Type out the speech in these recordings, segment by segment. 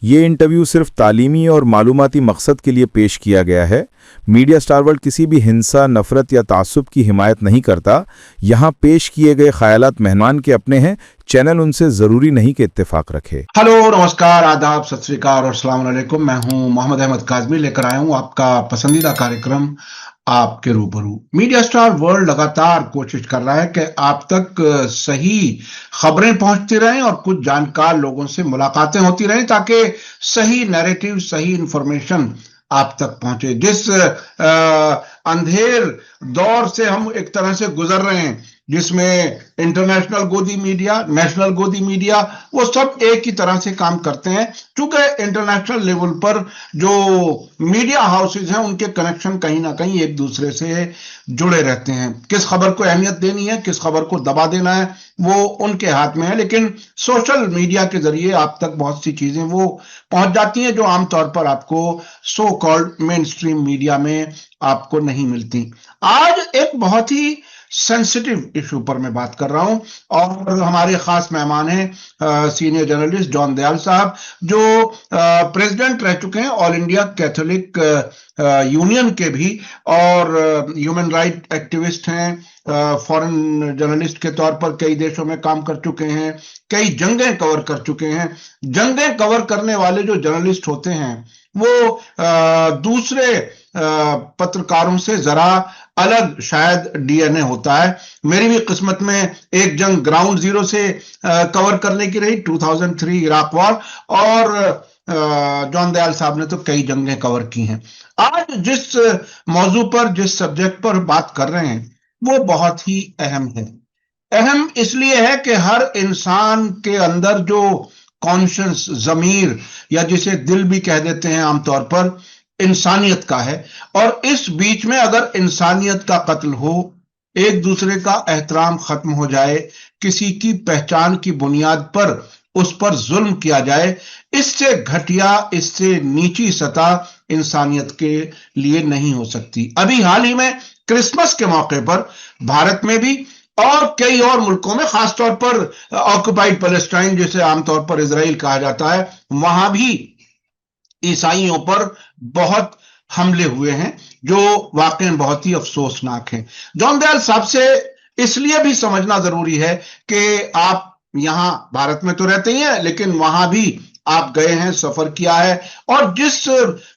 ये इंटरव्यू सिर्फ तालीमी और मालूमाती मकसद के लिए पेश किया गया है। मीडिया स्टार वर्ल्ड किसी भी हिंसा, नफरत या तासुब की हिमायत नहीं करता। यहाँ पेश किए गए ख्यालात मेहमान के अपने हैं। चैनल उनसे ज़रूरी नहीं कि इत्तेफाक रखे। हेलो, नमस्कार, आदाब, सत श्री अकाल और अस्सलाम वालेकुम। मैं हूं मोहम्मद अहमद काज़मी, लेकर आया हूं आपका पसंदीदा कार्यक्रम आपके रूबरू। मीडिया स्टार वर्ल्ड लगातार कोशिश कर रहा है कि आप तक सही खबरें पहुंचती रहें और कुछ जानकार लोगों से मुलाकातें होती रहें ताकि सही नैरेटिव, सही इंफॉर्मेशन आप तक पहुंचे। जिस अंधेर दौर से हम एक तरह से गुजर रहे हैं, जिसमें इंटरनेशनल गोदी मीडिया, नेशनल गोदी मीडिया, वो सब एक ही तरह से काम करते हैं। क्योंकि इंटरनेशनल लेवल पर जो मीडिया हाउसेज हैं, उनके कनेक्शन कहीं ना कहीं एक दूसरे से जुड़े रहते हैं। किस खबर को अहमियत देनी है, किस खबर को दबा देना है, वो उनके हाथ में है। लेकिन सोशल मीडिया के जरिए आप तक बहुत सी चीजें वो पहुंच जाती हैं जो आमतौर पर आपको so called main stream media में आपको नहीं मिलती। आज एक बहुत ही सेंसिटिव इशू पर मैं बात कर रहा हूं और हमारे खास मेहमान हैं सीनियर जर्नलिस्ट जॉन दयाल साहब, जो प्रेसिडेंट रह चुके हैं ऑल इंडिया कैथोलिक यूनियन के भी, और ह्यूमन राइट एक्टिविस्ट हैं। फॉरेन जर्नलिस्ट के तौर पर कई देशों में काम कर चुके हैं, कई जंगें कवर कर चुके हैं। जंगें कवर करने वाले जो जर्नलिस्ट होते हैं वो दूसरे पत्रकारों से जरा अलग शायद डीएनए होता है। मेरी भी किस्मत में एक जंग ग्राउंड जीरो से कवर करने की रही, 2003 इराक वॉर, और जॉन दयाल साहब ने तो कई जंगें कवर की हैं। आज जिस मौजू पर, जिस सब्जेक्ट पर बात कर रहे हैं, वो बहुत ही अहम है। अहम इसलिए है कि हर इंसान के अंदर जो कॉन्शियस, जमीर, या जिसे दिल भी कह देते हैं आमतौर पर, इंसानियत का है। और इस बीच में अगर इंसानियत का कत्ल हो, एक दूसरे का एहतराम खत्म हो जाए, किसी की पहचान की बुनियाद पर उस पर जुल्म किया जाए, इससे घटिया, इससे नीची सतह इंसानियत के लिए नहीं हो सकती। अभी हाल ही में क्रिसमस के मौके पर भारत में भी और कई और मुल्कों में, खासतौर पर ऑक्युपाइड पैलेस्टाइन, जिसे आमतौर पर इजराइल कहा जाता है, वहां भी ईसाइयों पर बहुत हमले हुए हैं जो वाकई बहुत ही अफसोसनाक हैं। जॉन दयाल साहब से इसलिए भी समझना जरूरी है कि आप यहां भारत में तो रहते ही हैं, लेकिन वहां भी आप गए हैं, सफर किया है, और जिस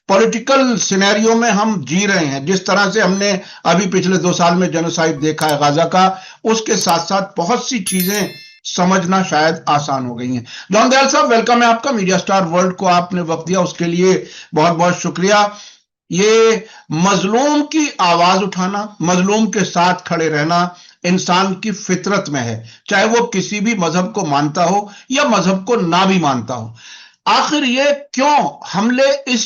पॉलिटिकल सिनेरियो में हम जी रहे हैं, जिस तरह से हमने अभी पिछले 2 साल में जेनोसाइड देखा है गाजा का, उसके साथ साथ बहुत सी चीजें समझना शायद आसान हो गई हैं। जॉन दयाल साहब, वेलकम है आपका। मीडिया स्टार वर्ल्ड को आपने वक्त दिया, उसके लिए बहुत बहुत शुक्रिया। ये मजलूम की आवाज उठाना, मजलूम के साथ खड़े रहना इंसान की फितरत में है, चाहे वो किसी भी मजहब को मानता हो या मजहब को ना भी मानता हो। आखिर ये क्यों हमले इस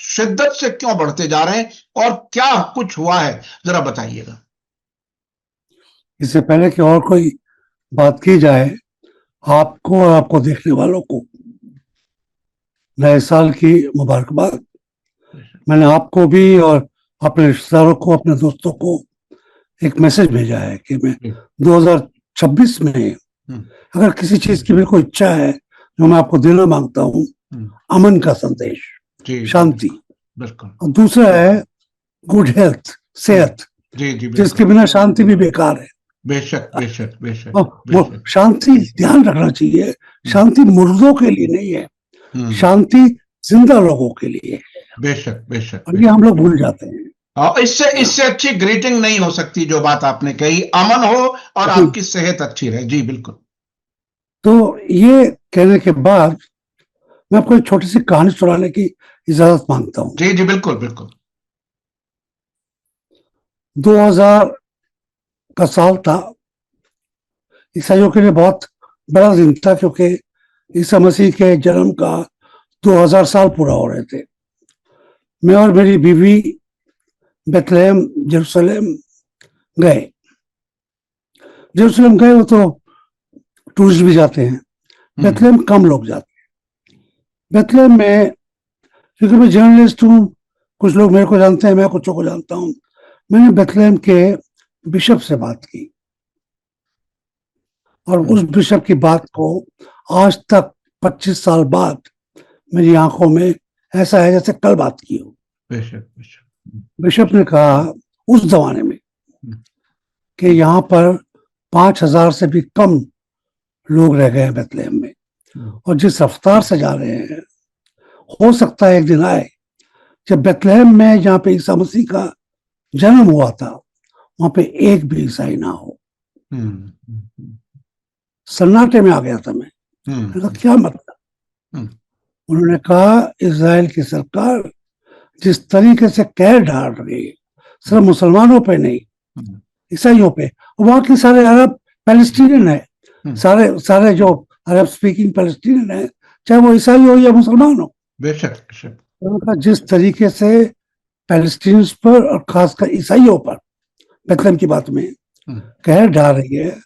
शिद्दत से क्यों बढ़ते जा रहे हैं और क्या कुछ हुआ है, जरा बताइएगा। इससे पहले कि और कोई बात की जाए, आपको और आपको देखने वालों को नए साल की मुबारकबाद। मैंने आपको भी और अपने रिश्तेदारों को, अपने दोस्तों को एक मैसेज भेजा है कि मैं 2026 में अगर किसी चीज की भी कोई इच्छा है जो मैं आपको देना मांगता हूँ, अमन का संदेश, शांति। और दूसरा है गुड हेल्थ, सेहत, जिसके बिना शांति भी बेकार है। बेशक बेशक बेशक, वो शांति ध्यान रखना चाहिए, शांति मुर्दों के लिए नहीं है, शांति जिंदा लोगों के लिए है। बेशक बेशक, और ये हम लोग भूल जाते हैं। इससे अच्छी ग्रीटिंग नहीं हो सकती जो बात आपने कही, अमन हो और आपकी सेहत अच्छी रहे। जी बिल्कुल। तो ये कहने के बाद मैं आपको एक छोटी सी कहानी सुनाने की इजाजत मांगता हूँ। जी जी बिल्कुल बिल्कुल। 2000 का साल था, ईसाइयों के लिए बहुत बड़ा दिन था, क्योंकि ईसा मसीह के जन्म का 2000 साल पूरा हो रहे थे। मैं और मेरी बीवी बेथलेहम जेरूसलम गए। जेरूसलम गए, वो तो टूरिस्ट भी जाते हैं, बेथलेहम कम लोग जाते हैं। बेथलेहम में, क्योंकि मैं जर्नलिस्ट हूँ, कुछ लोग मेरे को जानते हैं, मैं कुछों को जानता हूँ, मैंने बेथलेहम के बिशप से बात की और उस बिशप की बात को आज तक 25 साल बाद मेरी आंखों में ऐसा है जैसे कल बात की हो। बेशक बेशक। बिशप ने कहा उस जमाने में कि यहाँ पर 5,000 से भी कम लोग रह गए हैं बेथलेहम में, और जिस रफ्तार से जा रहे हैं, हो सकता है एक दिन आए जब बेथलेहम में जहाँ पे ईसा मसीह का जन्म हुआ था वहां पे एक भी ईसाई ना हो। सन्नाटे में आ गया था मैं। मैंने कहा क्या मतलब? उन्होंने कहा इजराइल की सरकार जिस तरीके से कहर ढाल रही है, सिर्फ मुसलमानों पे नहीं, ईसाइयों पे, वहां के सारे अरब पैलेस्टीनियन है, सारे जो अरब स्पीकिंग पैलेस्टीनियन है, चाहे वो ईसाई हो या मुसलमान हो। बेशक बेशक। उन्होंने जिस तरीके से पैलेस्टीनियंस पर और खासकर ईसाइयों पर बेथलेहम की बात में कहर ढाल रही है,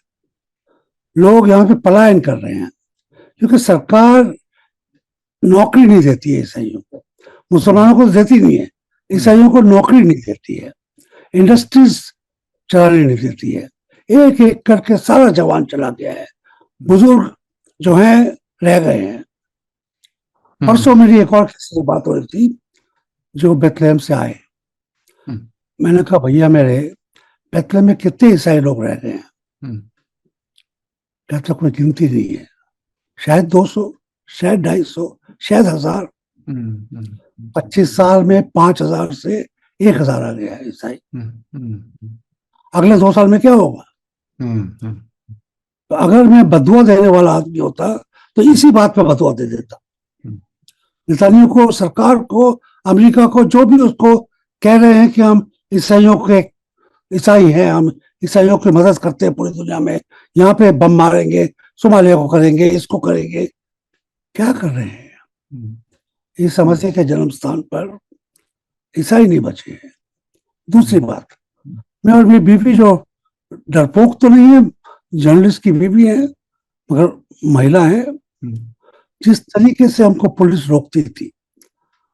लोग यहाँ पे पलायन कर रहे हैं क्योंकि सरकार नौकरी नहीं देती है ईसाइयों को, मुसलमानों को देती नहीं है, ईसाइयों को नौकरी नहीं देती है, इंडस्ट्रीज चलाने नहीं देती है, एक एक करके सारा जवान चला गया है, बुजुर्ग जो हैं रह गए हैं। परसों मेरी एक और किसी से बात हो रही थी जो बेथलेहम से आए। मैंने कहा भैया मेरे बेथलेहम में कितने ईसाई लोग रह गए हैं? कहता कोई गिनती नहीं है, शायद 200, शायद 250, शायद 1000। 25 साल में 5,000 से 1,000 आ गया है ईसाई। अगले 2 साल में क्या होगा? तो अगर मैं बदुआ देने वाला आदमी होता तो इसी बात पे बदुआ दे देता। नेतानियाहू को, सरकार को, अमेरिका को, जो भी उसको कह रहे हैं कि हम ईसाइयों के ईसाई हैं, हम ईसाइयों की मदद करते हैं पूरी दुनिया में, यहाँ पे बम मारेंगे, सोमालिया को करेंगे, इसको करेंगे, क्या कर रहे हैं? ईसा मसीह के जन्म स्थान पर ईसाई नहीं बचे हैं। दूसरी बात, मैं और मेरी बीवी जो डरपोक तो नहीं है, जर्नलिस्ट की बीवी है मगर महिला है, जिस तरीके से हमको पुलिस रोकती थी,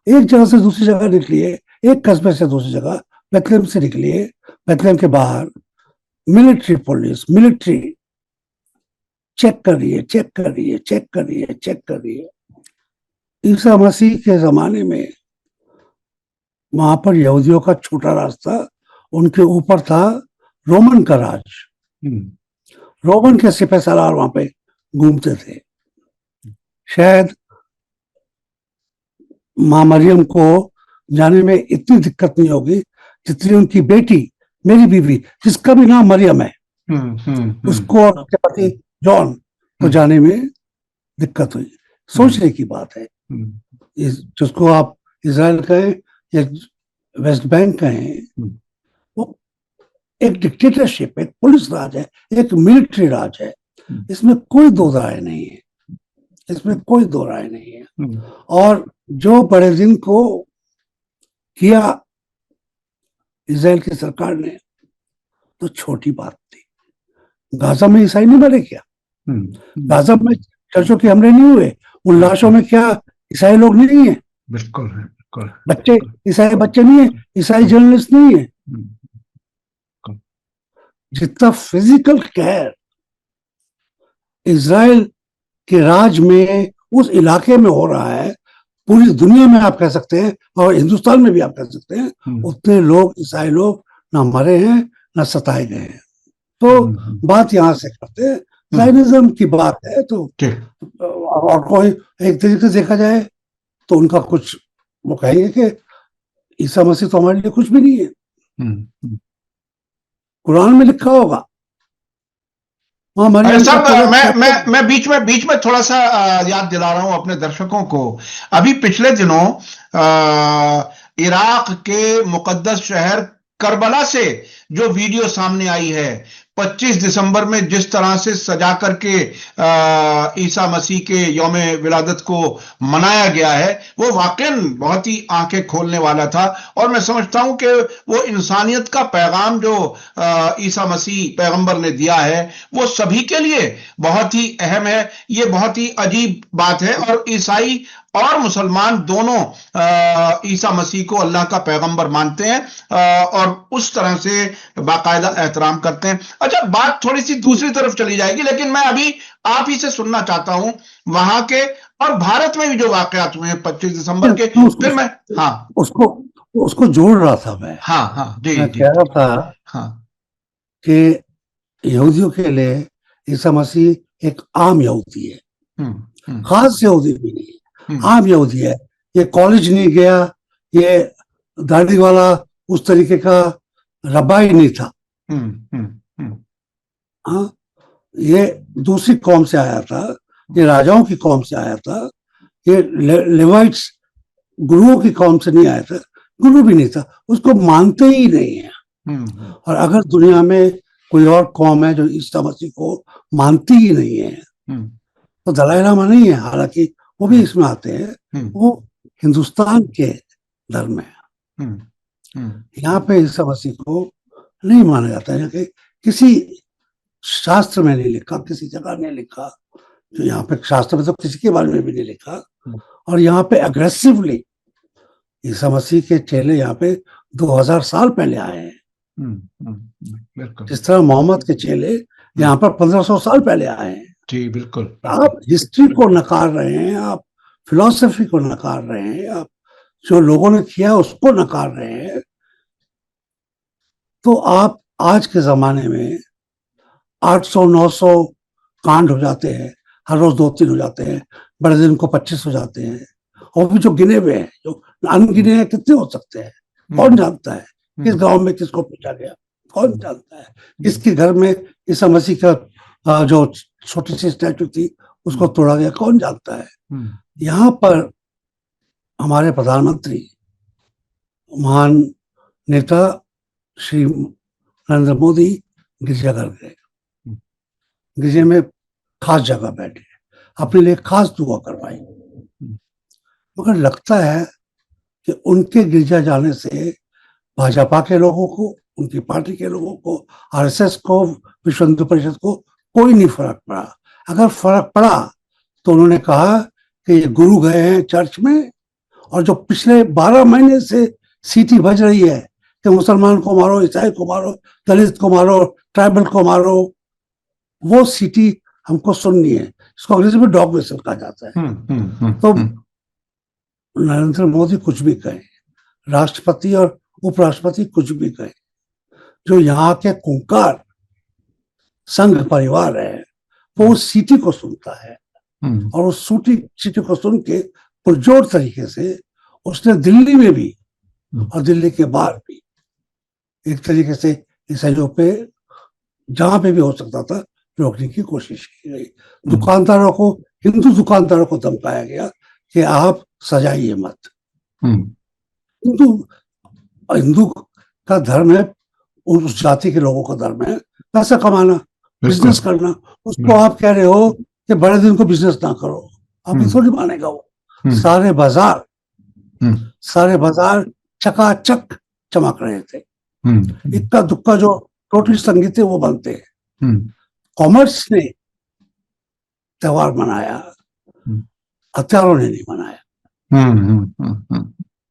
एक जगह से दूसरी जगह निकली है, एक कस्बे से दूसरी जगह, बेथलेहम से निकली है, बेथलेहम के बाहर मिलिट्री पुलिस, मिलिट्री चेक कर रही है, चेक कर रही है, चेक कर रही है, चेक कर रही है। ईसा मसीह के जमाने में वहां पर यहूदियों का छोटा रास्ता, उनके ऊपर था रोमन का राज, रोमन के सिपह सलार वहां पे घूमते थे। शायद मां मरियम को जाने में इतनी दिक्कत नहीं होगी जितनी उनकी बेटी, मेरी बीवी, जिसका भी नाम मरियम है, उसको और उसके पति जॉन को जाने में दिक्कत हुई। सोचने की बात है, जिसको आप इजराइल कहें या वेस्ट बैंक कहें, वो एक डिक्टेटरशिप, एक पुलिस राज है, एक मिलिट्री राज है, इसमें कोई दो राय नहीं है, इसमें कोई दो राय नहीं है। और जो बड़े दिन को किया इजराइल की सरकार ने, तो छोटी बात थी। गाजा में ईसाई नहीं मरे क्या? गाजा में चर्चों के हमले नहीं हुए? उन लाशों में क्या ईसाई लोग नहीं है? बिल्कुल है, बिल्कुल। बच्चे, ईसाई बच्चे नहीं है, ईसाई जर्नलिस्ट नहीं है। जितना फिजिकल कहर इजराइल के राज में, उस इलाके में हो रहा है, पूरी दुनिया में आप कह सकते हैं और हिंदुस्तान में भी आप कह सकते हैं, उतने लोग, ईसाई लोग ना मरे हैं ना सताए गए हैं। तो बात यहां से करते हैं, जायनिज्म की बात है, तो और कोई एक तरीके से देखा जाए तो उनका कुछ, वो कहेंगे कि ईसा मसीह तो हमारे लिए कुछ भी नहीं है, कुरान में लिखा होगा। सर, मैं बीच में थोड़ा सा याद दिला रहा हूं अपने दर्शकों को। अभी पिछले दिनों इराक के मुकद्दस शहर करबला से जो वीडियो सामने आई है, 25 दिसंबर में जिस तरह से सजा करके ईसा मसीह के यौम विलादत को मनाया गया है, वो वाकई बहुत ही आंखें खोलने वाला था। और मैं समझता हूं कि वो इंसानियत का पैगाम जो ईसा मसीह पैगंबर ने दिया है, वो सभी के लिए बहुत ही अहम है। ये बहुत ही अजीब बात है, और ईसाई और मुसलमान दोनों ईसा मसीह को अल्लाह का पैगंबर मानते हैं और उस तरह से बाकायदा एहतराम करते हैं। अच्छा, बात थोड़ी सी दूसरी तरफ चली जाएगी, लेकिन मैं अभी आप ही से सुनना चाहता हूं, वहां के और भारत में भी जो वाकयात हुए हैं 25 दिसंबर के, फिर मैं हाँ उसको जोड़ रहा था मैं। हाँ जी मैं जी कह रहा था हाँ कि यहूदियों के लिए ईसा मसीह एक आम यहूदी है, खास यहूदी भी नहीं है, आम यहूदी है। ये कॉलेज नहीं गया, ये दाढ़ी वाला उस तरीके का रब्बाई नहीं था। हाँ, ये दूसरी कौम से आया था, ये राजाओं की कौम से आया था, ये लेवाइट्स गुरुओं की कौम से नहीं आया था, गुरु भी नहीं था, उसको मानते ही नहीं है। और अगर दुनिया में कोई और कौम है जो ईसा मसीह को मानती ही नहीं है तो दलाई लामा नहीं है, हालांकि वो भी इसमें आते हैं, वो हिंदुस्तान के धर्म है। यहाँ पे ईसा मसीह को नहीं माना जाता है, कि किसी शास्त्र में नहीं लिखा, किसी जगह नहीं लिखा, तो यहाँ पे शास्त्र में तो किसी के बारे में भी नहीं लिखा। और यहाँ पे अग्रेसिवली ईसा मसीह के चेले यहाँ पे 2000 साल पहले आए हैं, जिस तरह मोहम्मद के चेले यहाँ पर 1500 साल पहले आए हैं। जी बिल्कुल। आप हिस्ट्री को नकार रहे हैं, आप फिलॉसफी को नकार रहे हैं, आप जो लोगों ने किया उसको नकार रहे हैं। तो आप आज के जमाने में 800-900 कांड हो जाते हैं, हर रोज 2-3 हो जाते हैं, बड़े दिन को 25 हो जाते हैं, और भी जो गिने हुए हैं, जो अनगिने हैं, कितने हो सकते हैं, कौन जानता है किस गांव में किसको पीटा गया, कौन जानता है किसके घर में ईसा मसीह का जो छोटी सी स्टैचू थी उसको तोड़ा गया, कौन जानता है। यहाँ पर हमारे प्रधानमंत्री महान नेता श्री नरेंद्र मोदी गिरजाघर गए, गिरजे में खास जगह बैठे, अपने लिए खास दुआ करवाई, मगर लगता है कि उनके गिरजा जाने से भाजपा के लोगों को, उनकी पार्टी के लोगों को, आरएसएस को, विश्व हिंदू परिषद को कोई नहीं फर्क पड़ा। अगर फर्क पड़ा तो उन्होंने कहा कि ये गुरु गए हैं चर्च में, और जो पिछले 12 महीने से सीटी बज रही है कि मुसलमान को मारो, ईसाई को मारो, दलित को मारो, ट्राइबल को मारो, वो सीटी हमको सुननी है। इसको अंग्रेजी में डॉग विसल कहा जाता है। तो नरेंद्र मोदी कुछ भी कहें, राष्ट्रपति और उपराष्ट्रपति कुछ भी कहें, जो यहाँ के कुंकार संघ परिवार है वो उस सीटी को सुनता है, और उस सीटी को सुन के पुरजोर तरीके से उसने दिल्ली में भी और दिल्ली के बाहर भी एक तरीके से ईसाइयों पे जहां पे भी हो सकता था रोकने की कोशिश की गई। दुकानदारों को, हिंदू दुकानदारों को धमकाया गया कि आप सजाइए मत। हिंदू का धर्म है, उस जाति के लोगों का धर्म है पैसा कमाना, बिजनेस करना। उसको आप कह रहे हो कि बड़े दिन को बिजनेस ना करो, आप थोड़ी मानेगा वो। सारे बाजार चकाचक चमक रहे थे, इक्का दुक्का जो टोटली संगीत है वो बनते हैं। कॉमर्स ने त्योहार मनाया, हथियारों ने नहीं मनाया।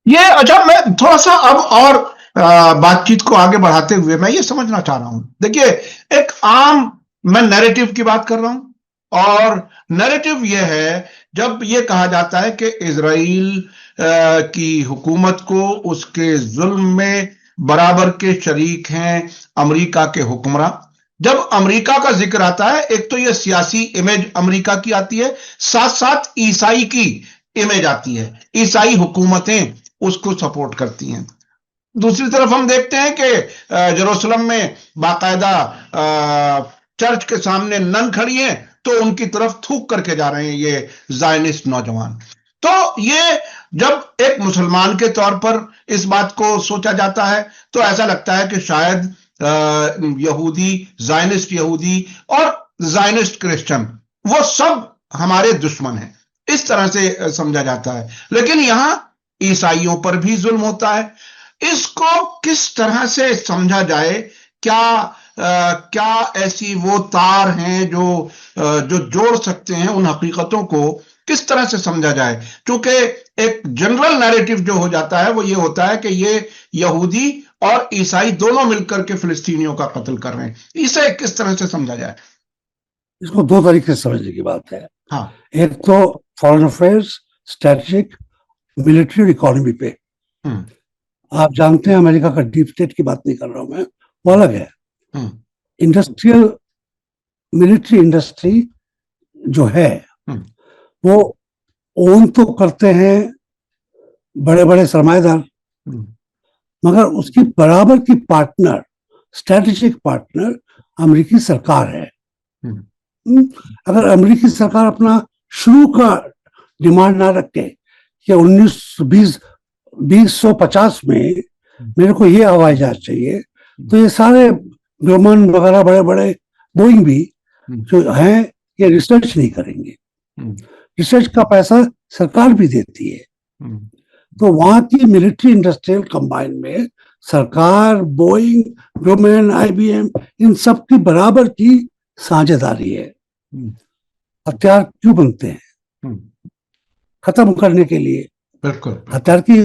ये अच्छा, मैं थोड़ा सा अब और बातचीत को आगे बढ़ाते हुए मैं ये समझना चाह रहा हूं। देखिए, एक आम, मैं नैरेटिव की बात कर रहा हूं, और नैरेटिव ये है जब ये कहा जाता है कि इजराइल की हुकूमत को उसके जुल्म में बराबर के शरीक हैं अमेरिका के हुक्मरान। जब अमेरिका का जिक्र आता है, एक तो ये सियासी इमेज अमेरिका की आती है, साथ साथ ईसाई की इमेज आती है, ईसाई हुकूमतें उसको सपोर्ट करती हैं। दूसरी तरफ हम देखते हैं कि जेरूसलम में बाकायदा चर्च के सामने नन खड़ी हैं, तो उनकी तरफ थूक करके जा रहे हैं ये ज़ायनिस्ट नौजवान। तो ये जब एक मुसलमान के तौर पर इस बात को सोचा जाता है तो ऐसा लगता है कि शायद यहूदी, ज़ायनिस्ट यहूदी और ज़ायनिस्ट क्रिश्चियन वो सब हमारे दुश्मन हैं, इस तरह से समझा जाता है। लेकिन यहां ईसाइयों पर भी जुल्म होता है। इसको किस तरह से समझा जाए? क्या ऐसी वो तार हैं जो जोड़ सकते हैं उन हकीकतों को? किस तरह से समझा जाए? क्योंकि एक जनरल नैरेटिव जो हो जाता है वो ये होता है कि ये यहूदी और ईसाई दोनों मिलकर के फिलिस्तीनियों का कत्ल कर रहे हैं। इसे किस तरह से समझा जाए? इसको दो तरीके से समझने की बात है। हाँ, एक तो फॉरेन अफेयर्स, स्ट्रेटेजिक, मिलिट्री और इकोनॉमी पे। आप जानते हैं अमेरिका का डीप स्टेट की बात नहीं कर रहा हूं मैं, वो अलग है। इंडस्ट्रियल मिलिट्री इंडस्ट्री जो है वो ओन तो करते हैं बड़े बड़े सरमाएदार, मगर उसकी बराबर की पार्टनर, स्ट्रेटेजिक पार्टनर अमेरिकी सरकार है। अगर अमेरिकी सरकार अपना शुरू का डिमांड ना रखे कि 1950 में मेरे को ये हवाई जहाज चाहिए, तो ये सारे ग्रामन वगैरह बड़े बड़े बोइंग भी जो हैं ये रिसर्च नहीं करेंगे। रिसर्च का पैसा सरकार भी देती है। तो वहां की मिलिट्री इंडस्ट्रियल कंबाइन में सरकार, बोइंग, ग्रामन, IBM इन सब की बराबर की साझेदारी है। हथियार क्यों बनते हैं? खत्म करने के लिए। बिल्कुल। हथियार की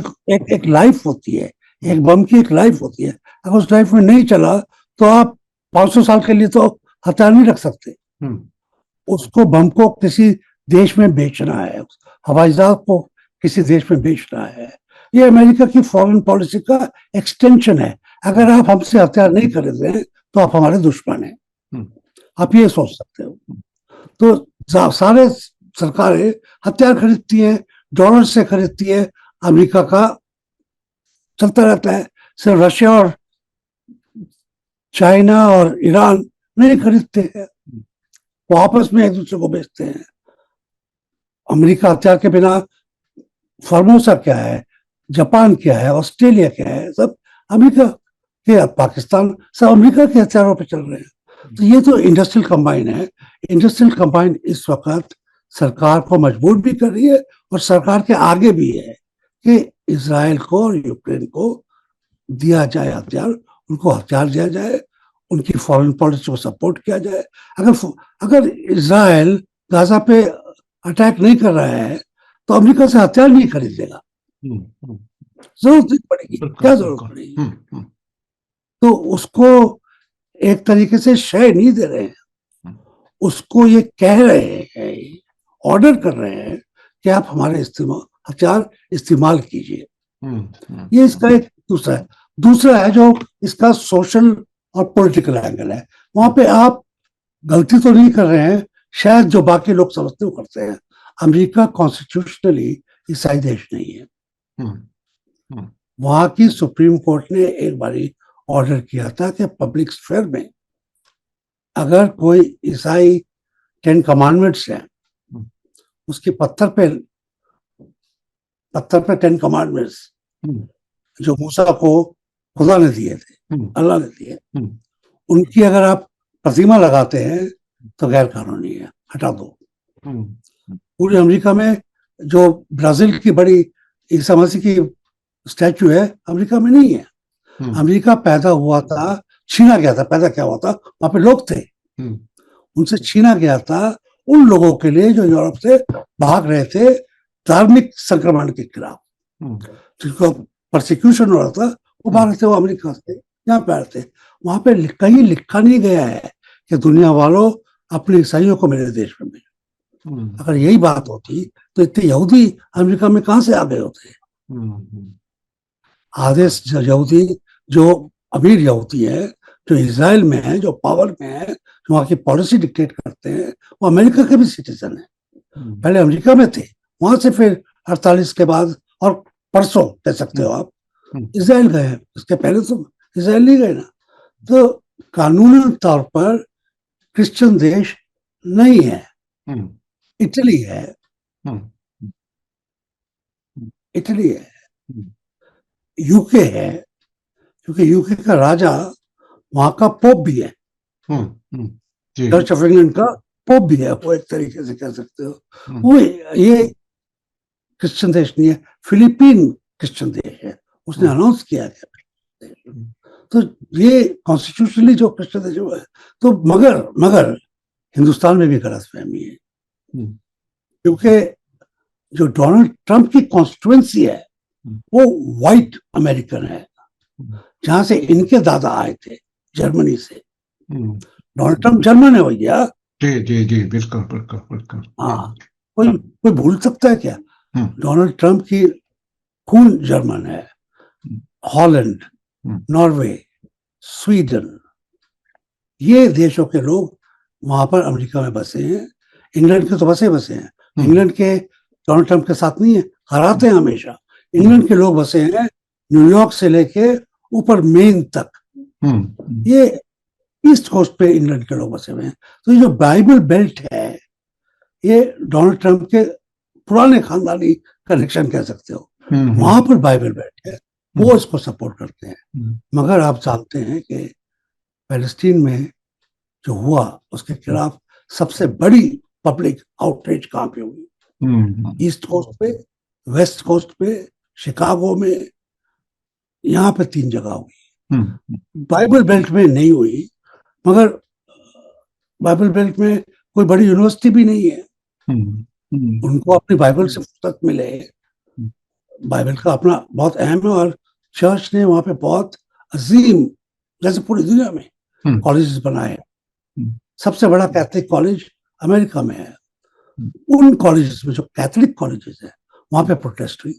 एक लाइफ होती है, एक बम की एक लाइफ होती है। अगर उस लाइफ में नहीं चला तो आप 500 साल के लिए तो हथियार नहीं रख सकते। उसको बम को किसी देश में बेचना है, हवाई जहाज को किसी देश में बेचना है। ये अमेरिका की फॉरेन पॉलिसी का एक्सटेंशन है। अगर आप हमसे हथियार नहीं खरीद रहे हैं तो आप हमारे दुश्मन हैं, आप ये सोच सकते हो। तो सारे सरकारें हथियार खरीदती हैं, डॉलर से खरीदती है। अमेरिका का चलता रहता है। सिर्फ रशिया और चाइना और ईरान नहीं खरीदते हैं, वो आपस में एक दूसरे को बेचते हैं। अमेरिका हथियार के बिना, फॉर्मोसा क्या है, जापान क्या है, ऑस्ट्रेलिया क्या है, सब अमेरिका के, पाकिस्तान सब अमेरिका के हथियारों पे चल रहे हैं। तो ये तो इंडस्ट्रियल कंबाइन है। इंडस्ट्रियल कंबाइन इस वक्त सरकार को मजबूर भी कर रही है और सरकार के आगे भी है कि इजराइल को और यूक्रेन को दिया जाए हथियार, उनको हथियार दिया जाए, उनकी फॉरेन पॉलिसी को सपोर्ट किया जाए। अगर इजराइल गाजा पे अटैक नहीं कर रहा है तो अमेरिका से हथियार नहीं खरीदेगा। जरूरत नहीं पड़ेगी, क्या जरूरत पड़ेगी? तो उसको एक तरीके से शय नहीं दे रहे हैं, उसको ये कह रहे हैं, ऑर्डर कर रहे हैं कि आप हमारे हथियार इस्तेमाल कीजिए। ये इसका एक दूसरा है जो इसका सोशल और पॉलिटिकल एंगल है। वहां पे आप गलती तो नहीं कर रहे हैं, शायद जो बाकी लोग समझते हो करते हैं। अमेरिका कॉन्स्टिट्यूशनली ईसाई देश नहीं है। वहां की सुप्रीम कोर्ट ने एक बारी ऑर्डर किया था कि पब्लिक स्फेयर में अगर कोई ईसाई 10 कमांडमेंट्स है, उसके पत्थर पे 10 कमांडमेंट्स जो मूसा को खुदा ने दिए थे, अल्लाह ने दिए, उनकी अगर आप प्रतिमा लगाते हैं तो गैर कानूनी है, हटा दो। पूरे अमेरिका में जो ब्राजील की बड़ी ईसा मसीह की स्टैचू है, अमेरिका में नहीं है। अमेरिका पैदा हुआ था, छीना गया था, पैदा क्या हुआ था, वहां पे लोग थे, उनसे छीना गया था उन लोगों के लिए जो यूरोप से भाग रहे थे धार्मिक संक्रमण के खिलाफ, जिनको प्रोसिक्यूशन हो रहा था, वो भाग रहे थे, वो अमेरिका से यहाँ पे आए थे। वहां पे कहीं लिखा नहीं गया है कि दुनिया वालों अपने ईसाइयों को मेरे देश में भेजो। अगर यही बात होती तो इतने यहूदी अमेरिका में कहां से आ गए होते? आधे यहूदी जो अमीर यहूदी है, जो इजराइल में है, जो पावर में है, जो वहां की पॉलिसी डिक्टेट करते हैं, वो अमेरिका के भी सिटीजन है। पहले अमेरिका में थे, वहां से फिर 48 के बाद और परसों कह सकते हो आप इजराइल गए। इसके पहले तो इजराइल नहीं गए ना। तो कानूनन तौर पर क्रिश्चियन देश नहीं है, इटली है, इटली है, यूके है, क्योंकि यूके का राजा वहां का पोप भी है, चर्च ऑफ इंग्लैंड का पोप भी है, वो एक तरीके से कह सकते हो। वो ये क्रिश्चियन देश नहीं है, फिलीपीन क्रिश्चियन देश है, उसने अनाउंस किया है। तो ये कॉन्स्टिट्यूशनली जो क्रिश्चियन देश है, तो मगर हिंदुस्तान में भी गलतफहमी है, क्योंकि जो डोनाल्ड ट्रंप की कॉन्स्टिट्यूएंसी है वो व्हाइट अमेरिकन है, जहां से इनके दादा आए थे जर्मनी से। डोनाल्ड ट्रंप जर्मन है भैया। जी जी जी, बिल्कुल बिल्कुल बिल्कुल। हाँ, कोई भूल सकता है क्या? डोनाल्ड ट्रंप की खून जर्मन है, हॉलैंड, नॉर्वे, स्वीडन, ये देशों के लोग वहां पर अमेरिका में बसे हैं। इंग्लैंड के तो बसे हैं, इंग्लैंड के डोनाल्ड ट्रंप के साथ नहीं है, हराते हैं हमेशा। इंग्लैंड के लोग बसे हैं न्यूयॉर्क से लेके ऊपर मेन तक, ये ईस्ट कोस्ट पे इंग्लैंड के लोग बसे हुए हैं। तो ये जो बाइबल बेल्ट है, ये डोनाल्ड ट्रंप के पुराने खानदानी कनेक्शन कह सकते हो, वहां पर बाइबल बेल्ट है, वो इसको सपोर्ट करते हैं। मगर आप जानते हैं कि पैलेस्टीन में जो हुआ उसके खिलाफ सबसे बड़ी पब्लिक आउटरीच कहाँ पे हुई? ईस्ट कोस्ट पे, वेस्ट कोस्ट पे, शिकागो में, यहाँ पे 3 जगह हुई। बाइबल बेल्ट में नहीं हुई, मगर बाइबल बेल्ट में कोई बड़ी यूनिवर्सिटी भी नहीं है, उनको अपनी बाइबल से पुस्तक मिले, बाइबल का अपना बहुत अहम है। और चर्च ने वहां पे बहुत अजीम, जैसे पूरी दुनिया में कॉलेजेस बनाए हैं। सबसे बड़ा कैथलिक कॉलेज अमेरिका में है। उन कॉलेजेस में जो कैथलिक कॉलेजेस है वहां पे प्रोटेस्ट हुई।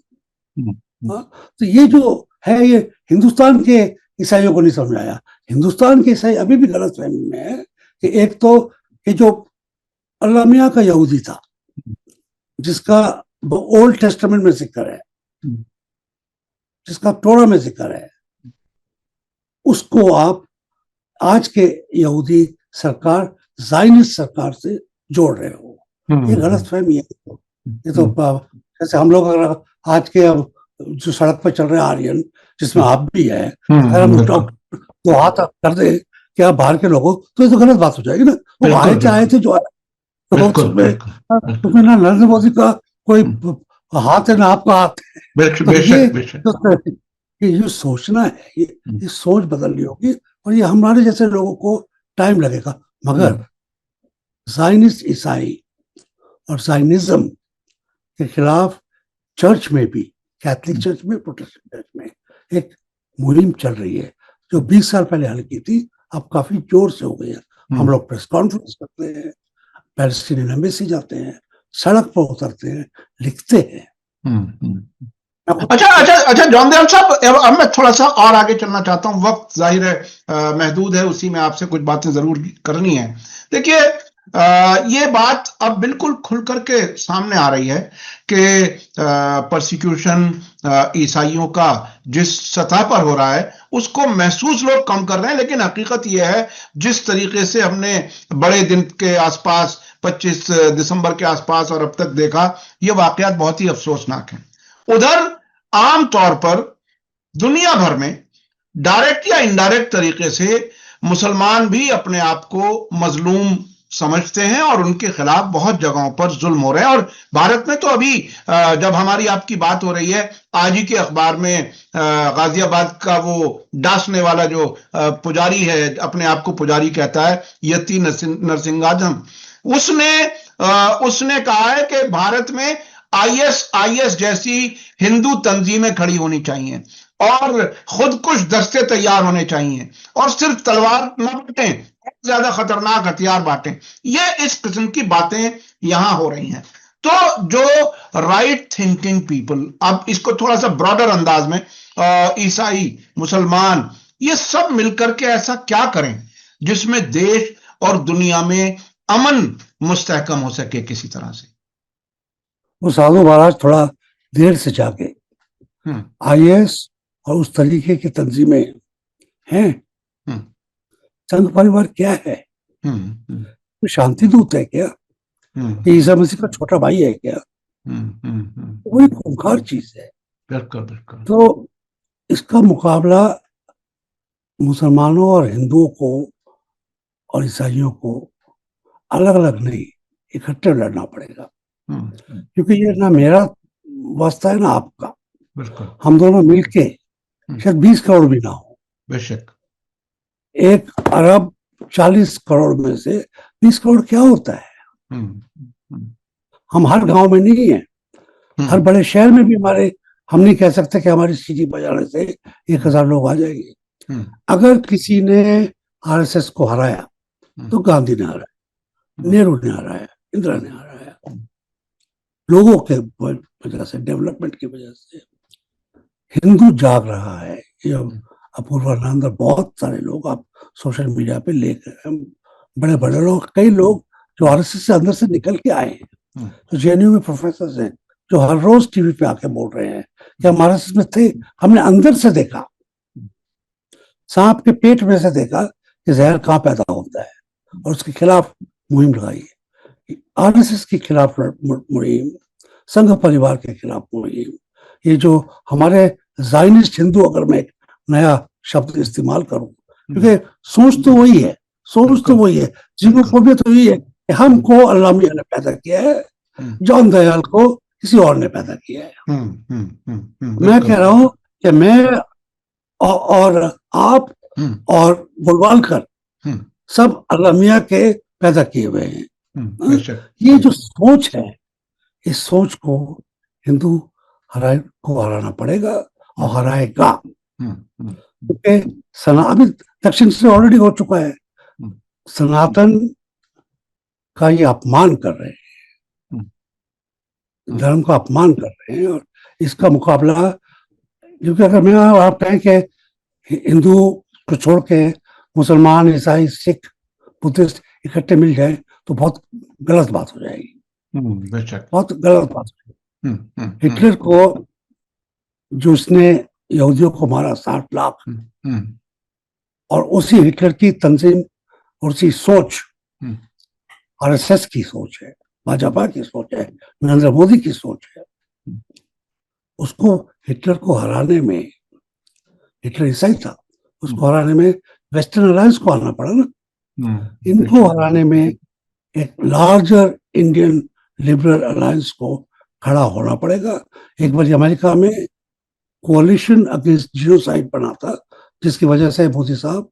तो ये जो है, ये हिंदुस्तान के ईसाइयों को नहीं समझ आया। हिंदुस्तान के ईसाई अभी भी गलत फहमी में है कि एक तो ये जो अल्लाह मियां का यहूदी था, जिसका ओल्ड टेस्टामेंट में जिक्र है, जिसका तोरा में जिक्र है, उसको आप आज के यहूदी सरकार, ज़ायनिस्ट सरकार से जोड़ रहे हो। ये गलत फहमी है। ये तो जैसे हम लोग अगर आज के अब जो सड़क पर चल रहे आर्यन, जिसमें आप भी है, अगर हम तो हाथ कर दे कि आप बाहर के लोगों, तो ये तो गलत बात हो जाएगी ना। वो आए थे जो तुम्हें ना नरेंद्र मोदी का कोई हाथ है ना आपका हाथ है। तो ये सोचना है, ये सोच बदलनी होगी, और ये हमारे जैसे लोगों को टाइम लगेगा। मगर ज़ायनिस्ट ईसाई और ज़ायनिज्म के खिलाफ चर्च में भी, कैथलिक चर्च में, प्रोटेस्टेंट चर्च में एक मुहिम चल रही है, जो 20 साल पहले हल की थी, अब काफी जोर से हो गई है। हम लोग प्रेस कॉन्फ्रेंस करते हैं, पैलेस्टीनियन एम्बेसी जाते हैं, सड़क पर उतरते हैं, लिखते हैं। अच्छा जॉन दयाल साहब, अब मैं थोड़ा सा और आगे चलना चाहता हूं। वक्त जाहिर है महदूद है, उसी में आपसे कुछ बातें जरूर करनी है। देखिए, ये बात अब बिल्कुल खुल करके सामने आ रही है कि परसिक्यूशन ईसाइयों का जिस सतह पर हो रहा है उसको महसूस लोग कम कर रहे हैं, लेकिन हकीकत यह है जिस तरीके से हमने बड़े दिन के आसपास 25 दिसंबर के आसपास और अब तक देखा, यह वाकयात बहुत ही अफसोसनाक है। उधर आम तौर पर दुनिया भर में डायरेक्ट या इनडायरेक्ट तरीके से मुसलमान भी अपने आप को मजलूम समझते हैं और उनके खिलाफ बहुत जगहों पर जुल्म हो रहे हैं। और भारत में तो अभी जब हमारी आपकी बात हो रही है, आज ही के अखबार में गाजियाबाद का वो डांसने वाला जो पुजारी है, अपने आप को पुजारी कहता है, यति नरसिंहाजम, उसने कहा है कि भारत में आईएस जैसी हिंदू तंजीमें खड़ी होनी चाहिए और खुदकुश दस्ते तैयार होने चाहिए और सिर्फ तलवार न बांटें, ज्यादा खतरनाक हथियार बांटें। ये इस किस्म की बातें यहां हो रही हैं। तो जो राइट थिंकिंग पीपल, अब इसको थोड़ा सा ब्रॉडर अंदाज में, ईसाई, मुसलमान, ये सब मिलकर के ऐसा क्या करें जिसमें देश और दुनिया में अमन मुस्तहकम हो सके किसी तरह से। वो साधु महाराज थोड़ा देर से जाके आईएएस और उस तरीके की तंजीमें हैं। संघ परिवार क्या है? तो शांति दूत है क्या? ईसा मसीह का छोटा भाई है क्या? वही खूंखार चीज है। बिल्कुल। तो इसका मुकाबला मुसलमानों और हिंदुओं को और ईसाइयों को अलग अलग नहीं, इकट्ठे लड़ना पड़ेगा, क्योंकि ये ना मेरा वास्ता है ना आपका। हम दोनों मिलके शायद 20 करोड़ भी ना हो, बेशक 1 अरब 40 करोड़ में से 20 करोड़ क्या होता है? हम हर गांव में नहीं है, हर बड़े शहर में भी हमारे, हम नहीं कह सकते कि हमारी सीटी बजाने से 1000 लोग आ जाएंगे। अगर किसी ने आरएसएस को हराया तो गांधी ने हराया, नेहरू ने हराया, इंदिरा ने हराया, लोगों के वजह से, डेवलपमेंट की वजह से हिंदू जाग रहा है। ये अपूर्वानंद और बहुत सारे लोग आप सोशल मीडिया पे लेकर, बड़े बड़े लोग, कई लोग जो आरएसएस से अंदर से निकल के आए हैं, तो जेएनयू में प्रोफेसर हैं जो हर रोज टीवी पे आके बोल रहे हैं कि हम आरएसएस में थे, हमने अंदर से देखा, सांप के पेट में से देखा कि जहर कहाँ पैदा होता है, और उसके खिलाफ मुहिम लगाई। आरएसएस के खिलाफ मुहिम, संघ परिवार के खिलाफ मुहिम, ये जो हमारे जायनिस्ट हिंदू, अगर मैं एक नया शब्द इस्तेमाल करूं, क्योंकि सोच तो वही है, सोच तो वही है, जीनोफोबिया तो यही है कि हमको अल्लाह मियां ने पैदा किया है, जॉन दयाल को किसी और ने पैदा किया है। मैं कह रहा हूं कि मैं और आप और गोलवालकर सब अल्लाह मियां के पैदा किए हुए हैं। ये जो सोच है, इस सोच को हिंदू हराना पड़ेगा और हराएगा, क्योंकि अभी दक्षिण से ऑलरेडी हो चुका है। सनातन का ये अपमान कर रहे हैं, धर्म का अपमान कर रहे हैं, और इसका मुकाबला, क्योंकि अगर मैं आप कहें कि हिंदू को छोड़ के मुसलमान, ईसाई, सिख, बुद्धिस्ट इकट्ठे मिल जाए तो बहुत गलत बात हो जाएगी, बहुत गलत बात हो जाएगी। हिटलर को जो उसने यहूदियों को मारा 60 लाख, और उसी हिटलर की तंजीम और उसी सोच आरएसएस की सोच है, भाजपा की सोच है, नरेंद्र मोदी की सोच है। उसको हिटलर को हराने में, हिटलर ईसाई था, उसको हराने में वेस्टर्न अलायंस को आना पड़ा ना। इनको हराने में एक लार्जर इंडियन लिबरल अलायंस को खड़ा होना पड़ेगा। एक बार अमेरिका में कोalition अगेंस्ट जीनोसाइड बना था, जिसकी वजह से मोदी साहब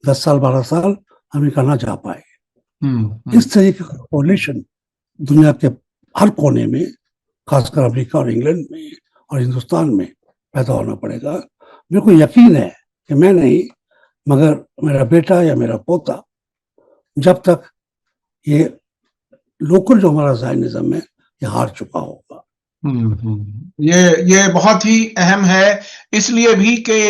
10 साल 12 साल अमेरिका ना जा पाए। इस तरीके का कोalition दुनिया के हर कोने में, खासकर अमेरिका और इंग्लैंड में और हिंदुस्तान में पैदा होना पड़ेगा। मेरे को यकीन है कि मैं नहीं, मगर मेरा बेटा या मेरा पोता, जब तक ये लोकल जो हमारा जायनिज्म है ये हार चुका होगा। ये बहुत ही अहम है, इसलिए भी कि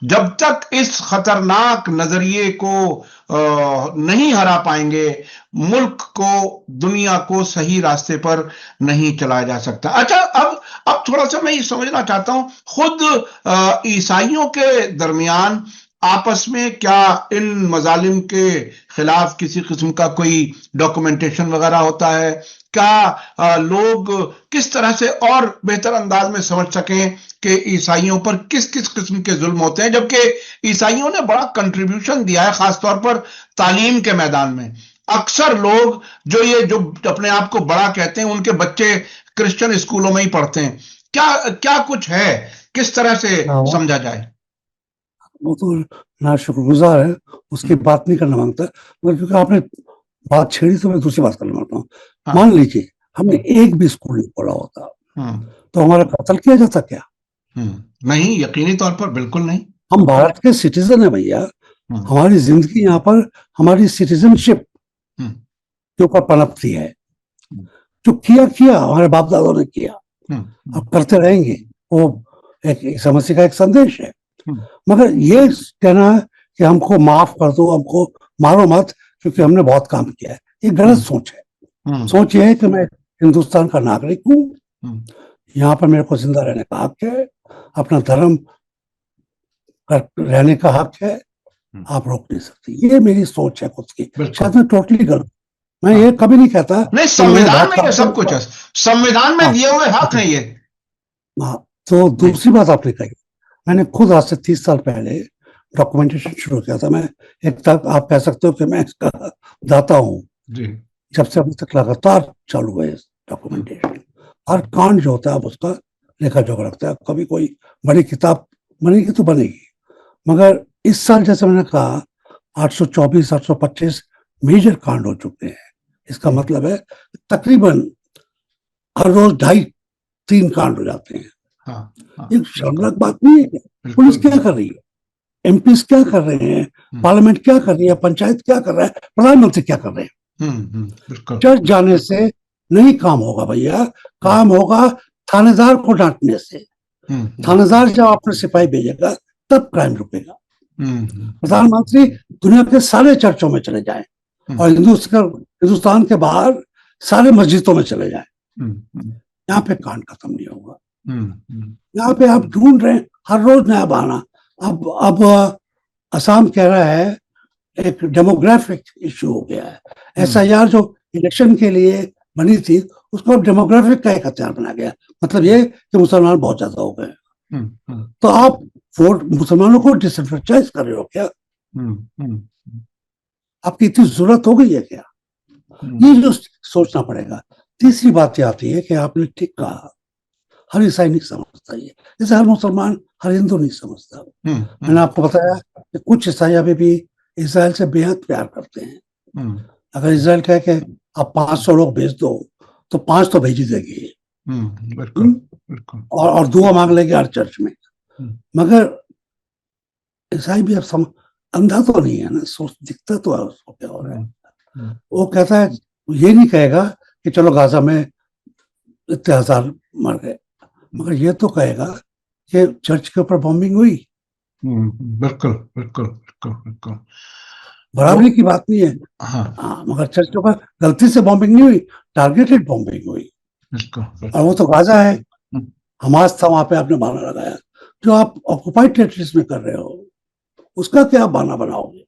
जब तक इस खतरनाक नजरिए को नहीं हरा पाएंगे, मुल्क को, दुनिया को सही रास्ते पर नहीं चलाया जा सकता। अच्छा, अब थोड़ा सा मैं ये समझना चाहता हूं, खुद ईसाइयों के दरमियान आपस में क्या इन मजालिम के खिलाफ किसी किस्म का कोई डॉक्यूमेंटेशन वगैरह होता है? क्या लोग किस तरह से और बेहतर अंदाज में समझ सकें कि ईसाइयों पर किस किस किस्म के जुल्म होते हैं, जबकि ईसाइयों ने बड़ा कंट्रीब्यूशन दिया है, खासतौर पर तालीम के मैदान में। अक्सर लोग जो अपने आप को बड़ा कहते हैं, उनके बच्चे क्रिश्चियन स्कूलों में ही पढ़ते हैं। क्या कुछ है, किस तरह से समझा जाए? वो तो ना शुक्रगुजार है, उसकी बात नहीं करना मांगता, मगर क्योंकि आपने बात छेड़ी तो मैं दूसरी बात करना चाहता हूँ। मान लीजिए हमने एक भी स्कूल नहीं पढ़ा होता, तो हमारा कत्ल किया जाता क्या? नहीं, यकीनी तौर पर बिल्कुल नहीं। हम भारत के सिटीजन है भैया, हमारी जिंदगी यहाँ पर हमारी सिटीजनशिप के ऊपर पनपती है। जो किया हमारे बाप दादों ने किया, अब करते रहेंगे। वो एक समस्या का एक संदेश है। मगर ये कहना कि हमको माफ कर दो, हमको मारो मत क्योंकि हमने बहुत काम किया है, ये गलत सोच है। सोच ये है कि मैं हिंदुस्तान का नागरिक हूँ, यहाँ पर मेरे को जिंदा रहने का हक है, अपना धर्म रहने का हक है, आप रोक नहीं सकते। ये मेरी सोच है खुद की, शायद मैं टोटली गलत, मैं ये कभी नहीं कहता। नहीं, संविधान में ये सब कुछ है, संविधान में दिए हुए हक है ये। तो दूसरी बात आपने कही, मैंने खुद आज से 30 साल पहले डॉक्यूमेंटेशन शुरू किया था। मैं एक तक आप कह सकते हो कि मैं इसका दाता हूँ। जब से अभी तक लगातार चालू है डॉक्यूमेंटेशन। हर कांड जो होता है आप उसका लेखा जोखा रखता है। कभी कोई बड़ी किताब बनेगी तो बनेगी, मगर इस साल जैसे मैंने कहा 824 825 मेजर कांड हो चुके हैं। इसका मतलब है तकरीबन हर रोज 2.5-3 कांड हो जाते हैं। एक शर्मनाक बात नहीं है। पुलिस क्या कर रही है, एमपीस क्या कर रहे हैं, पार्लियामेंट क्या कर रही है, पंचायत क्या कर रहा है, प्रधानमंत्री क्या कर रहे हैं। चर्च जाने से नहीं काम होगा भैया, काम होगा थानेदार को डांटने से। थानेदार जब अपने सिपाही भेजेगा तब क्राइम रुकेगा। प्रधानमंत्री दुनिया के सारे चर्चों में चले जाएं और हिंदुस्तान के बाहर सारे मस्जिदों में चले जाएं, यहाँ पे कांड खत्म नहीं होगा। यहाँ पे आप ढूंढ रहे हैं हर रोज नया बहाना। अब असम कह रहा है एक डेमोग्राफिक इशू हो गया है। SIR जो इलेक्शन के लिए बनी थी उसको अब डेमोग्राफिक का एक हथियार बनाया गया, मतलब ये कि मुसलमान बहुत ज्यादा हो गए। तो आप वोट मुसलमानों को डिसएडवांटेज कर रहे हो क्या? आपकी इतनी जरूरत हो गई है क्या? ये जो सोचना पड़ेगा। तीसरी बात ये आती है कि आपने ठीक कहा, हर ईसाई नहीं समझता ये, जैसे हर मुसलमान हर हिंदू नहीं समझता। मैंने आपको बताया कि कुछ ईसाई अभी भी इजराइल से बेहद प्यार करते हैं। अगर इजराइल कहे कि आप 500 लोग भेज दो तो 5 तो भेज ही देगी, और दुआ मांग लेंगे हर चर्च में। मगर ईसाई भी अब अंधा तो नहीं है ना, सोच दिखता तो है उसको क्या हो रहा है। वो कहता है, ये नहीं कहेगा कि चलो गाजा में इतने हजार मर गए, मगर ये तो कहेगा कि चर्च के ऊपर बॉम्बिंग हुई। बिल्कुल बिल्कुल बिल्कुल बिल्कुल, बराबरी की बात नहीं है। हाँ, मगर चर्च के ऊपर गलती से बॉम्बिंग नहीं हुई, टारगेटेड बॉम्बिंग हुई। और वो तो गाजा है, हमास था वहां पे, आपने बहाना लगाया। जो आप ऑक्युपाइड टेरिटरीज में कर रहे हो उसका क्या बहाना बनाओगे?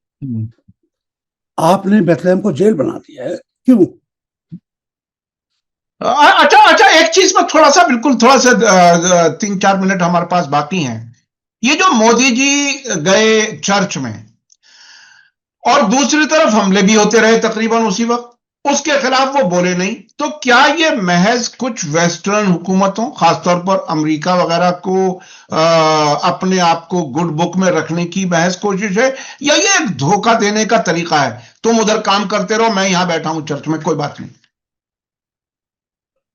आपने बेथलेहम को जेल बना दिया है, क्यों? अच्छा, एक चीज में थोड़ा सा 3-4 मिनट हमारे पास बाकी हैं। ये जो मोदी जी गए चर्च में और दूसरी तरफ हमले भी होते रहे तकरीबन उसी वक्त, उसके खिलाफ वो बोले नहीं, तो क्या ये महज कुछ वेस्टर्न हुकूमतों, खासतौर पर अमेरिका वगैरह को अपने आप को गुड बुक में रखने की महज कोशिश है, या ये एक धोखा देने का तरीका है? तुम उधर काम करते रहो, मैं यहां बैठा हूं चर्च में, कोई बात नहीं।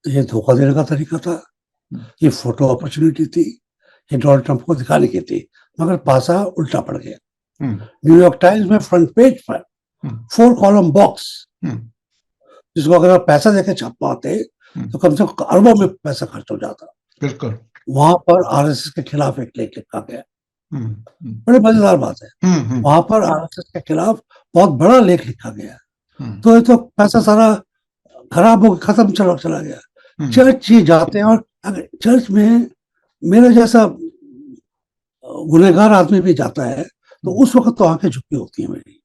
ये धोखा देने का तरीका था, ये फोटो अपॉर्चुनिटी थी, ये डोनाल्ड ट्रंप को दिखाने की थी, मगर पासा उल्टा पड़ गया। न्यूयॉर्क टाइम्स में फ्रंट पेज पर 4 कॉलम बॉक्स, जिसको अगर आप पैसा देके छपवाते तो कम से कम अरबों में पैसा खर्च हो जाता। बिल्कुल, वहां पर RSS के खिलाफ एक लेख लिखा गया। बड़ी मजेदार बात है, वहां पर RSS के खिलाफ बहुत बड़ा लेख लिखा गया। तो ये तो पैसा सारा खराब हो खत्म चला गया। चर्च ये जाते हैं, और अगर चर्च में मेरा जैसा गुनहगार आदमी भी जाता है तो उस वक्त तो आंखें झुकी होती है मेरी।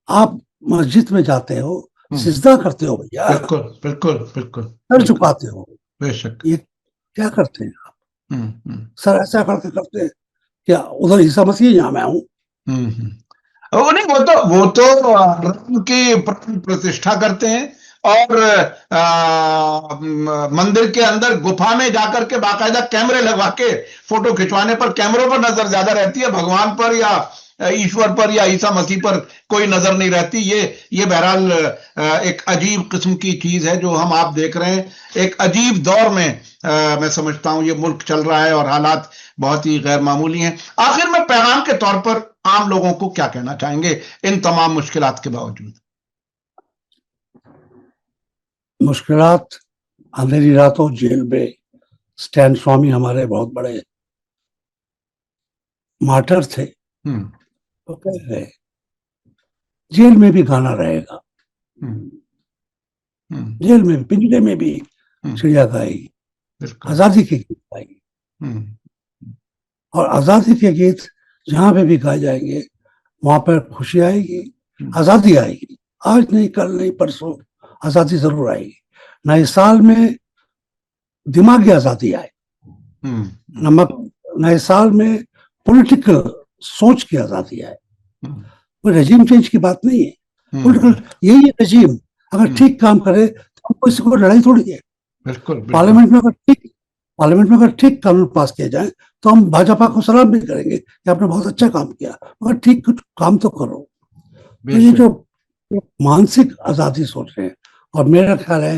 आप मस्जिद में जाते हो, सिजदा करते हो भैया, बिल्कुल बिल्कुल बिल्कुल, सर झुकाते हो, बेशक। ये क्या करते हैं आप? सर ऐसा करते हैं क्या? उधर ईसा मसीह, यहाँ मैं हूँ। नहीं, वो तो राम की प्राण प्रतिष्ठा करते हैं, और मंदिर के अंदर गुफा में जाकर के बाकायदा कैमरे लगवा के फोटो खिंचवाने पर कैमरों पर नजर ज्यादा रहती है, भगवान पर या ईश्वर पर या ईसा मसीह पर कोई नजर नहीं रहती। ये बहरहाल एक अजीब किस्म की चीज है जो हम आप देख रहे हैं। एक अजीब दौर में मैं समझता हूं ये मुल्क चल रहा है, और हालात बहुत ही गैर मामूली हैं। आखिर में पैगाम के तौर पर आम लोगों को क्या कहना चाहेंगे इन तमाम मुश्किलात के बावजूद? मुश्किलात, अंधेरी रातों जेल में स्टैन स्वामी हमारे बहुत बड़े मार्टर थे, तो कह रहे जेल में भी गाना रहेगा, जेल में भी, पिंजरे में भी चिड़िया गाएगी, आजादी के गीत गाएगी। और आजादी के गीत जहां पे भी गाए जाएंगे वहां पर खुशी आएगी, आजादी आएगी। आज नहीं, कल नहीं, परसों आजादी जरूर आएगी। नए साल में दिमागी आजादी आए, नए साल में पॉलिटिकल सोच की आजादी आए। कोई रजीम चेंज की बात नहीं है, पॉलिटिकल यही रजीम अगर ठीक काम करे तो किसी को लड़ाई थोड़ी है। बिल्कुल, पार्लियामेंट में अगर ठीक कानून पास किया जाए तो हम भाजपा को सलाम भी करेंगे कि आपने बहुत अच्छा काम किया, मगर ठीक कुछ काम तो करो। तो ये जो मानसिक आजादी सोच रहे हैं, और मेरा ख्याल है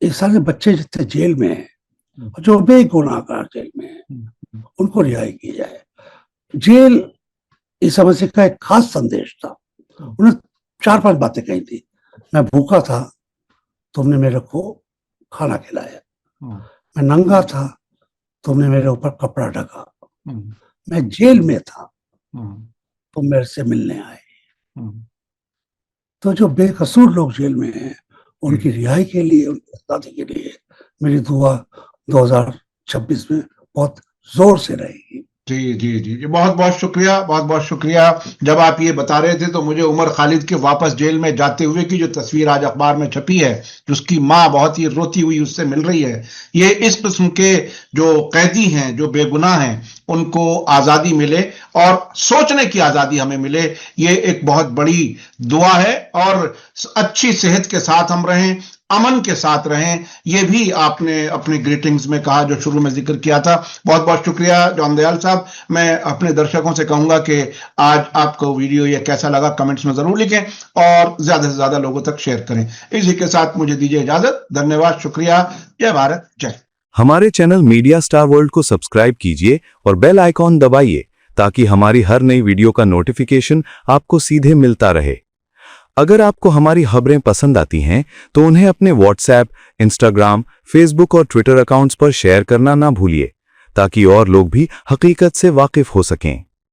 ये सारे बच्चे जितने जेल में हैं, जो बेगुनाहगार जेल में हैं, उनको रिहाई की जाए। जेल इस समस्या का एक खास संदेश था। उन्होंने 4-5 बातें कही थी। मैं भूखा था, तुमने मेरे को खाना खिलाया, मैं नंगा था, तुमने मेरे ऊपर कपड़ा ढका, मैं जेल में था, तुम मेरे से मिलने आए। तो जो बेकसूर लोग जेल में हैं उनकी रिहाई के लिए, उनकी आज़ादी के लिए मेरी दुआ 2026 में बहुत जोर से रहेगी। जी जी जी जी, बहुत बहुत शुक्रिया, बहुत बहुत शुक्रिया। जब आप ये बता रहे थे तो मुझे उमर खालिद के वापस जेल में जाते हुए की जो तस्वीर आज अखबार में छपी है, जिसकी माँ बहुत ही रोती हुई उससे मिल रही है, ये इस किस्म के जो कैदी हैं, जो बेगुनाह हैं, उनको आज़ादी मिले और सोचने की आज़ादी हमें मिले, ये एक बहुत बड़ी दुआ है। और अच्छी सेहत के साथ हम रहें, अमन के साथ रहें, ये भी आपने अपने ग्रीटिंग्स में कहा, जो शुरू में जिक्र किया था। बहुत बहुत शुक्रिया जॉन दयाल साहब। मैं अपने दर्शकों से कहूंगा कि आज आपको वीडियो ये कैसा लगा कमेंट्स में जरूर लिखें और ज्यादा से ज्यादा लोगों तक शेयर करें। इसी के साथ मुझे दीजिए इजाजत। धन्यवाद, शुक्रिया। जय भारत, जय। हमारे चैनल मीडिया स्टार वर्ल्ड को सब्सक्राइब कीजिए और बेल आइकॉन दबाइए ताकि हमारी हर नई वीडियो का नोटिफिकेशन आपको सीधे मिलता रहे। अगर आपको हमारी खबरें पसंद आती हैं तो उन्हें अपने व्हाट्सएप, इंस्टाग्राम, फेसबुक और ट्विटर अकाउंट्स पर शेयर करना ना भूलिए ताकि और लोग भी हकीकत से वाकिफ हो सकें।